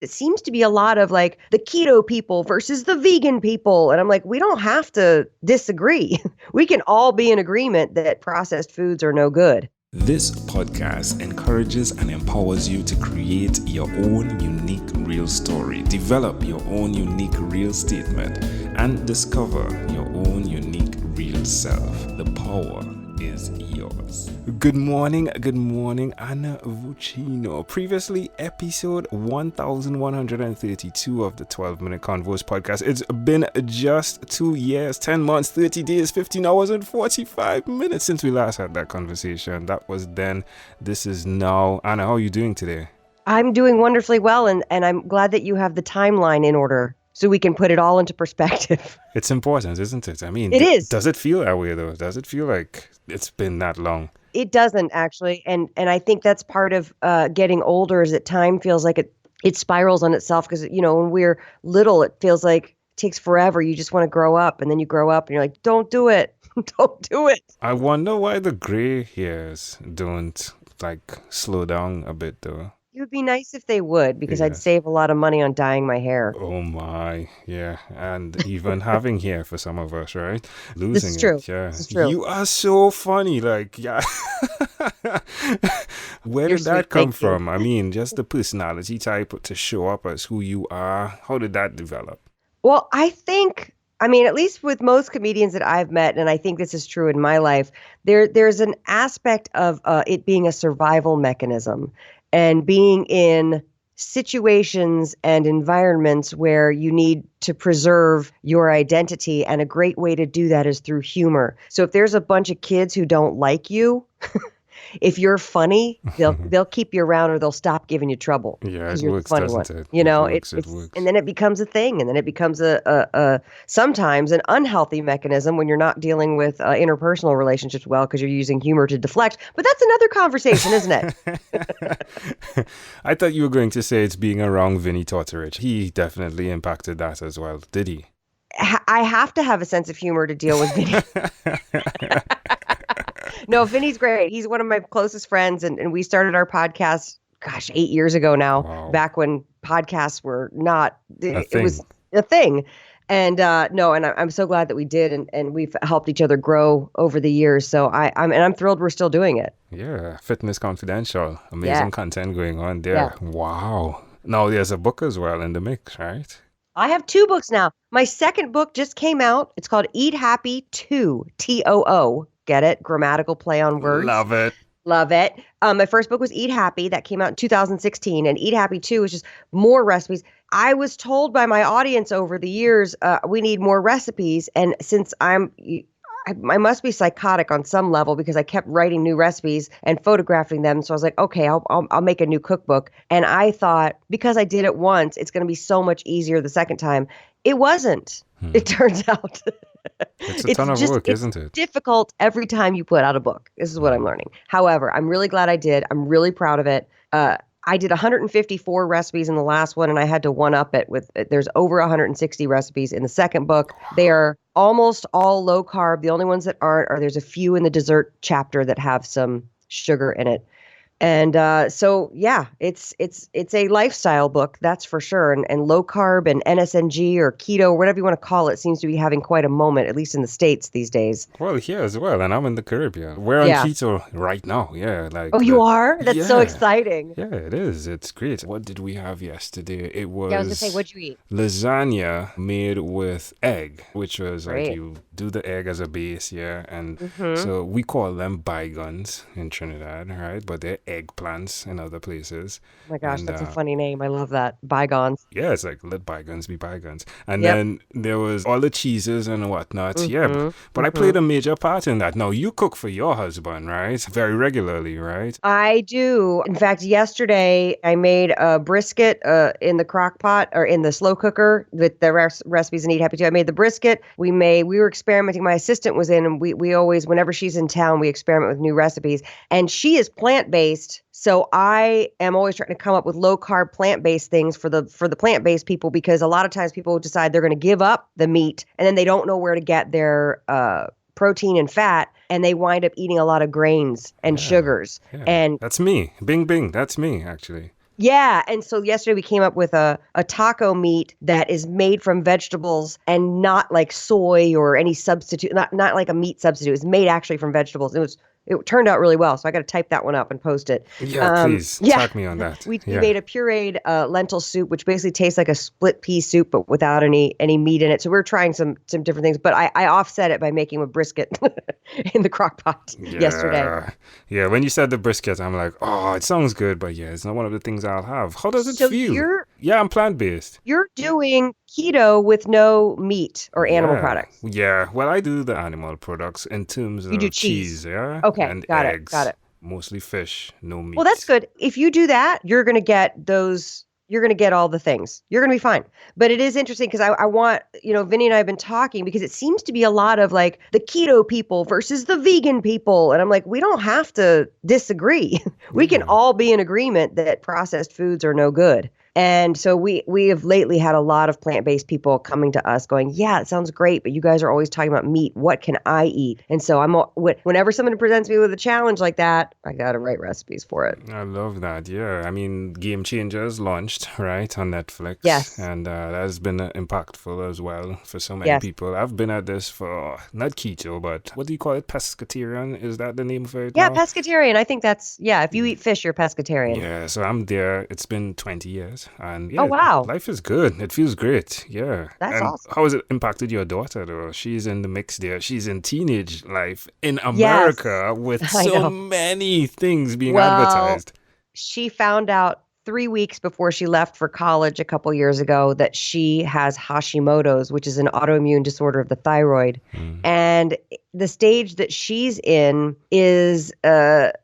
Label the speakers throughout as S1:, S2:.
S1: it seems to be a lot of like the keto people versus the vegan people. And I'm like, we don't have to disagree. We can all be in agreement that processed foods are no good.
S2: This podcast encourages and empowers you to create your own unique real story, develop your own unique real statement, and discover your own unique real self. The power is yours. Good morning, Anna Vocino. Previously, episode 1132 of the 12-Minute Convos podcast. It's been just 2 years, 10 months, 30 days, 15 hours, and 45 minutes since we last had that conversation. That was then. This is now. Anna, how are you doing today?
S1: I'm doing wonderfully well, and I'm glad that you have the timeline in order so we can put it all into perspective.
S2: It's important, isn't it? I mean,
S1: it is.
S2: Does it feel that way, though? Does it feel like it's been that long?
S1: It doesn't, actually. And I think that's part of getting older, is that time feels like it spirals on itself. Because, you know, when we're little, it feels like it takes forever. You just want to grow up. And then you grow up and you're like, don't do it. Don't do it.
S2: I wonder why the gray hairs don't, like, slow down a bit, though.
S1: It would be nice if they would, because I'd save a lot of money on dyeing my hair.
S2: Oh my, yeah. And even having hair for some of us, right? Losing
S1: this is true.
S2: Yeah.
S1: This is true.
S2: You are so funny. Like, yeah. Where did that come from? I mean, just the personality type to show up as who you are. How did that develop?
S1: Well, I mean, at least with most comedians that I've met, and I think this is true in my life, there's an aspect of it being a survival mechanism. And being in situations and environments where you need to preserve your identity. And a great way to do that is through humor. So if there's a bunch of kids who don't like you, if you're funny, they'll keep you around, or they'll stop giving you trouble.
S2: Yeah, it works, doesn't it?
S1: You know,
S2: it works.
S1: And then it becomes a thing, and then it becomes a sometimes an unhealthy mechanism when you're not dealing with interpersonal relationships well, because you're using humor to deflect. But that's another conversation, isn't it?
S2: I thought you were going to say it's being around Vinny Tortorich. He definitely impacted that as well, did he?
S1: I have to have a sense of humor to deal with Vinny. No, Vinny's great. He's one of my closest friends, and we started our podcast, 8 years ago now. Wow. Back when podcasts were not, it was a thing. And I'm so glad that we did, and we've helped each other grow over the years. So I'm thrilled we're still doing it.
S2: Yeah, Fitness Confidential, amazing content going on there. Yeah. Wow. Now there's a book as well in the mix, right?
S1: I have 2 books now. My second book just came out. It's called Eat Happy 2, T-O-O. Get it? Grammatical play on words.
S2: Love it.
S1: Love it. My first book was Eat Happy. That came out in 2016. And Eat Happy 2 was just more recipes. I was told by my audience over the years, we need more recipes. And since I must be psychotic on some level, because I kept writing new recipes and photographing them. So I was like, okay, I'll make a new cookbook. And I thought, because I did it once, it's going to be so much easier the second time. It wasn't. It turns out.
S2: It's a ton of work, isn't it?
S1: It's difficult every time you put out a book. This is what I'm learning. However, I'm really glad I did. I'm really proud of it. I did 154 recipes in the last one, and I had to one-up it with, there's over 160 recipes in the second book. They are almost all low carb. The only ones that aren't are, there's a few in the dessert chapter that have some sugar in it. And so, yeah, it's a lifestyle book, that's for sure. And low carb and NSNG or keto, or whatever you want to call it, seems to be having quite a moment, at least in the States these days.
S2: Well, here as well. And I'm in the Caribbean. We're on keto right now. Yeah.
S1: You are? That's so exciting.
S2: Yeah, it is. It's great. What did we have yesterday? It was...
S1: I was going to say, what'd you eat?
S2: Lasagna made with egg, which was like you do the egg as a base, and so we call them bygones in Trinidad, right? But they're eggplants in other places.
S1: Oh my gosh, that's a funny name. I love that. Bygones.
S2: Yeah, it's like, let bygones be bygones. And then there was all the cheeses and whatnot. But I played a major part in that. Now, you cook for your husband, right? Very regularly, right?
S1: I do. In fact, yesterday I made a brisket in the crock pot, or in the slow cooker with the recipes in Eat Happy 2. I made the brisket. We were experimenting. My assistant was in, and we always, whenever she's in town, we experiment with new recipes. And she is plant-based. So I am always trying to come up with low carb plant-based things for the plant-based people, because a lot of times people decide they're going to give up the meat, and then they don't know where to get their protein and fat, and they wind up eating a lot of grains and sugars.
S2: Yeah.
S1: And
S2: that's me. Bing, bing. That's me, actually.
S1: Yeah, and so yesterday we came up with a taco meat that is made from vegetables and not like soy or any substitute, not like a meat substitute. It's made actually from vegetables. It turned out really well, so I got to type that one up and post it.
S2: Yeah, please
S1: Yeah,
S2: tag me on that.
S1: we
S2: Yeah.
S1: made a pureed lentil soup, which basically tastes like a split pea soup, but without any meat in it. So we're trying some different things, but I offset it by making a brisket in the crock pot yesterday.
S2: Yeah. Yeah. When you said the brisket, I'm like, oh, it sounds good, but yeah, it's not one of the things I'll have. How does it
S1: So
S2: feel? Yeah, I'm plant based.
S1: you're doing keto with no meat or animal
S2: Yeah.
S1: products.
S2: Yeah. Well, I do the animal products in terms
S1: You do
S2: of
S1: cheese.
S2: cheese, yeah,
S1: Okay,
S2: and
S1: got it, got
S2: eggs.
S1: it.
S2: Mostly fish, no
S1: Well, that's
S2: meat.
S1: good. If you do that, you're gonna get all the things. You're gonna be fine. But it is interesting because I want, Vinny and I have been talking because it seems to be a lot of like the keto people versus the vegan people. And I'm like, we don't have to disagree. We can
S2: Yeah.
S1: all be in agreement that processed foods are no good. And so we have lately had a lot of plant-based people coming to us going, yeah, it sounds great, but you guys are always talking about meat. What can I eat? And so whenever someone presents me with a challenge like that, I got to write recipes for it.
S2: I love that. Yeah. I mean, Game Changers launched, right, on Netflix.
S1: Yes.
S2: And that has been impactful as well for so many
S1: Yes.
S2: people. I've been at this for not keto, but what do you call it? Pescatarian? Is that the name for it
S1: Yeah,
S2: now?
S1: pescatarian. I think if you eat fish, you're pescatarian.
S2: Yeah. So I'm there. It's been 20 years. And
S1: Oh,
S2: yeah,
S1: wow.
S2: life is good. It feels great. Yeah.
S1: That's
S2: And
S1: awesome.
S2: how has it impacted your daughter, though? She's in the mix there. She's in teenage life in
S1: Yes,
S2: America with
S1: I
S2: so
S1: know.
S2: many things being
S1: Well,
S2: advertised.
S1: she found out 3 weeks before she left for college a couple years ago that she has Hashimoto's, which is an autoimmune disorder of the thyroid.
S2: Mm.
S1: And the stage that she's in is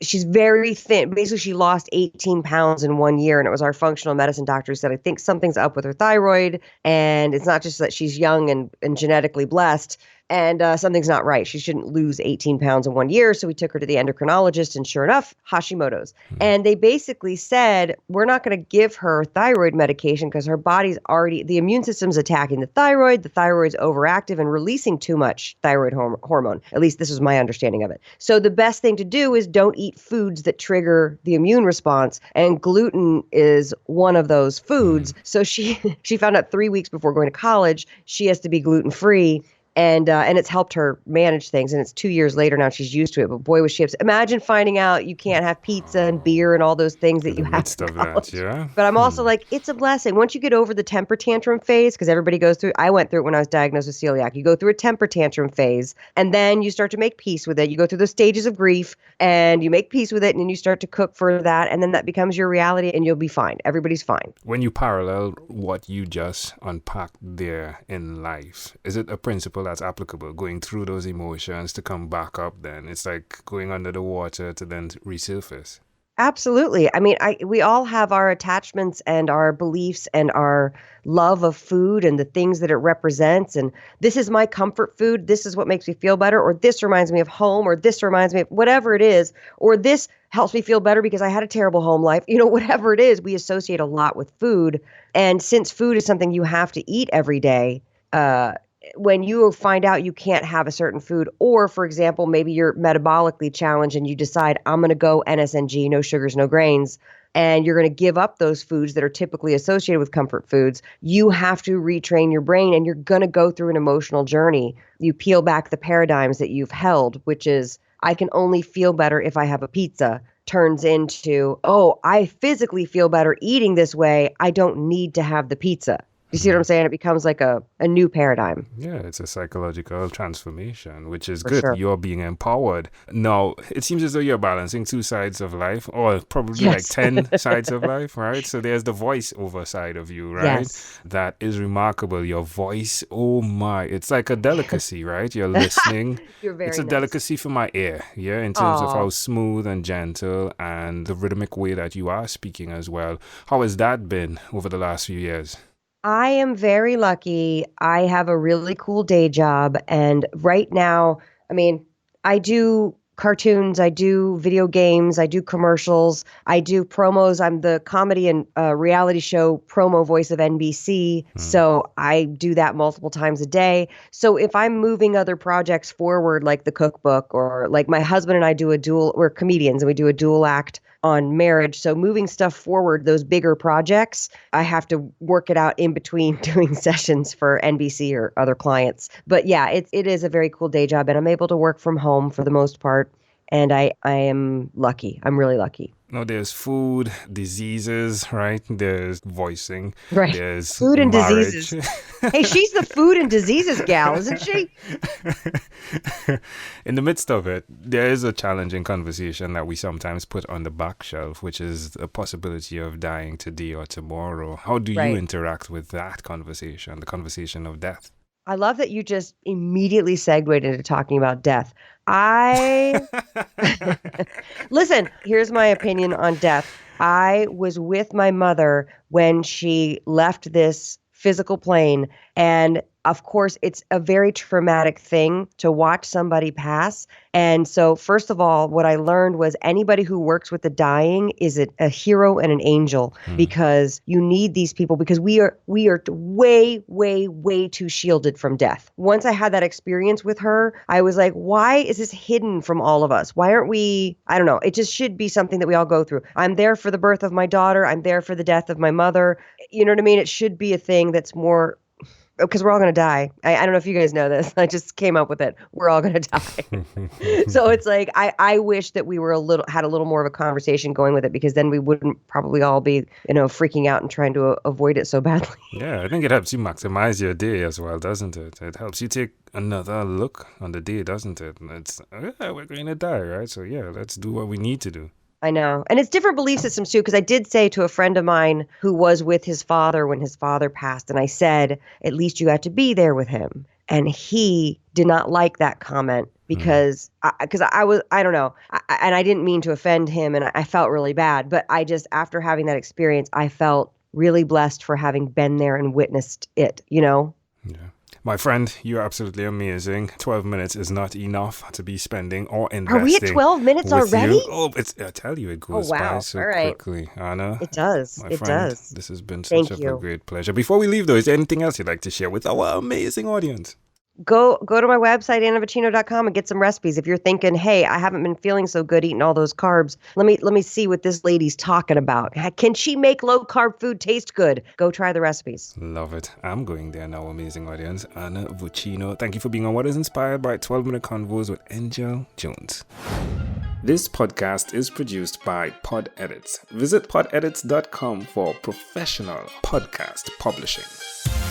S1: she's very thin. Basically, she lost 18 pounds in 1 year. And it was our functional medicine doctor who said, I think something's up with her thyroid. And it's not just that she's young and genetically blessed. And something's not right. She shouldn't lose 18 pounds in 1 year. So we took her to the endocrinologist, and sure enough, Hashimoto's. And they basically said, we're not going to give her thyroid medication because her body's the immune system's attacking the thyroid's overactive and releasing too much thyroid hormone. At least this is my understanding of it. So the best thing to do is don't eat foods that trigger the immune response. And gluten is one of those foods. So she found out 3 weeks before going to college, she has to be gluten free. And it's helped her manage things. And it's 2 years later now, she's used to it. But boy, was she upset. Imagine finding out you can't have pizza and beer and all those things that
S2: In
S1: you
S2: the
S1: have
S2: midst
S1: in
S2: of that,
S1: college.
S2: yeah.
S1: But I'm also like, it's a blessing. Once you get over the temper tantrum phase, because everybody goes through, I went through it when I was diagnosed with celiac. You go through a temper tantrum phase, and then you start to make peace with it. You go through the stages of grief, and you make peace with it, and then you start to cook for that, and then that becomes your reality, and you'll be fine. Everybody's fine.
S2: When you parallel what you just unpacked there in life, is it a principle that's applicable? Going through those emotions to come back up, then it's like going under the water to then resurface.
S1: Absolutely. I mean, we all have our attachments and our beliefs and our love of food and the things that it represents. And this is my comfort food. This is what makes me feel better. Or this reminds me of home. Or this reminds me of whatever it is. Or this helps me feel better because I had a terrible home life. Whatever it is, we associate a lot with food. And since food is something you have to eat every day, when you find out you can't have a certain food, or for example, maybe you're metabolically challenged and you decide I'm going to go NSNG, no sugars, no grains, and you're going to give up those foods that are typically associated with comfort foods, you have to retrain your brain and you're going to go through an emotional journey. You peel back the paradigms that you've held, which is I can only feel better if I have a pizza, turns into, oh, I physically feel better eating this way. I don't need to have the pizza. You see what I'm saying? It becomes like a new paradigm.
S2: Yeah, it's a psychological transformation, which is
S1: For
S2: good.
S1: sure.
S2: You're being empowered. Now, it seems as though you're balancing two sides of life, or probably like
S1: Yes.
S2: 10 sides of life, right? So there's the voiceover side of you, right?
S1: Yes.
S2: That is remarkable. Your voice, oh my, it's like a delicacy, right? You're listening.
S1: You're very
S2: It's a
S1: nice.
S2: delicacy for my ear, yeah, in terms of
S1: Aw.
S2: how smooth and gentle and the rhythmic way that you are speaking as well. How has that been over the last few years?
S1: I am very lucky. I have a really cool day job. And right now, I mean, I do cartoons, I do video games, I do commercials, I do promos. I'm the comedy and reality show promo voice of NBC. So I do that multiple times a day. So if I'm moving other projects forward, like the cookbook, or like my husband and I do we're comedians and we do a dual act on marriage. So moving stuff forward, those bigger projects, I have to work it out in between doing sessions for NBC or other clients. But yeah, it is a very cool day job, and I'm able to work from home for the most part. And I am lucky. I'm really lucky.
S2: No, there's food, diseases, right? There's voicing.
S1: Right.
S2: There's
S1: food and
S2: marriage.
S1: diseases. Hey, she's the food and diseases gal, isn't she?
S2: In the midst of it, there is a challenging conversation that we sometimes put on the back shelf, which is the possibility of dying today or tomorrow. How do you interact with that conversation, the conversation of death?
S1: I love that you just immediately segued into talking about death. Listen, here's my opinion on death. I was with my mother when she left this physical plane, and of course, it's a very traumatic thing to watch somebody pass. And so, first of all, what I learned was anybody who works with the dying is a hero and an angel, because you need these people, because we are way, way, way too shielded from death. Once I had that experience with her, I was like, why is this hidden from all of us? Why aren't we, I don't know, it just should be something that we all go through. I'm there for the birth of my daughter. I'm there for the death of my mother. You know what I mean? It should be a thing that's more, because we're all going to die. I don't know if you guys know this. I just came up with it. We're all going to die. So it's like, I wish that we were had a little more of a conversation going with it, because then we wouldn't probably all be, freaking out and trying to avoid it so badly.
S2: Yeah, I think it helps you maximize your day as well, doesn't it? It helps you take another look on the day, doesn't it? And it's, we're going to die, right? So yeah, let's do what we need to do.
S1: I know. And it's different belief systems too, because I did say to a friend of mine who was with his father when his father passed, and I said, at least you got to be there with him. And he did not like that comment because I don't know. And I didn't mean to offend him, and I felt really bad. But I just, after having that experience, I felt really blessed for having been there and witnessed it, Yeah.
S2: My friend, you're absolutely amazing. 12 minutes is not enough to be spending or investing.
S1: Are we at 12 minutes already?
S2: You. Oh, I tell you, it goes by so quickly, Anna.
S1: It does.
S2: My friend, this has been such a great pleasure. Before we leave, though, is there anything else you'd like to share with our amazing audience?
S1: Go to my website, annavocino.com, and get some recipes. If you're thinking, hey, I haven't been feeling so good eating all those carbs, let me see what this lady's talking about. Can she make low-carb food taste good? Go try the recipes.
S2: Love it. I'm going there now, amazing audience. Anna Vocino, thank you for being on What is Inspired by 12-Minute Convos with Angel Jones. This podcast is produced by Pod Edits. Visit podedits.com for professional podcast publishing.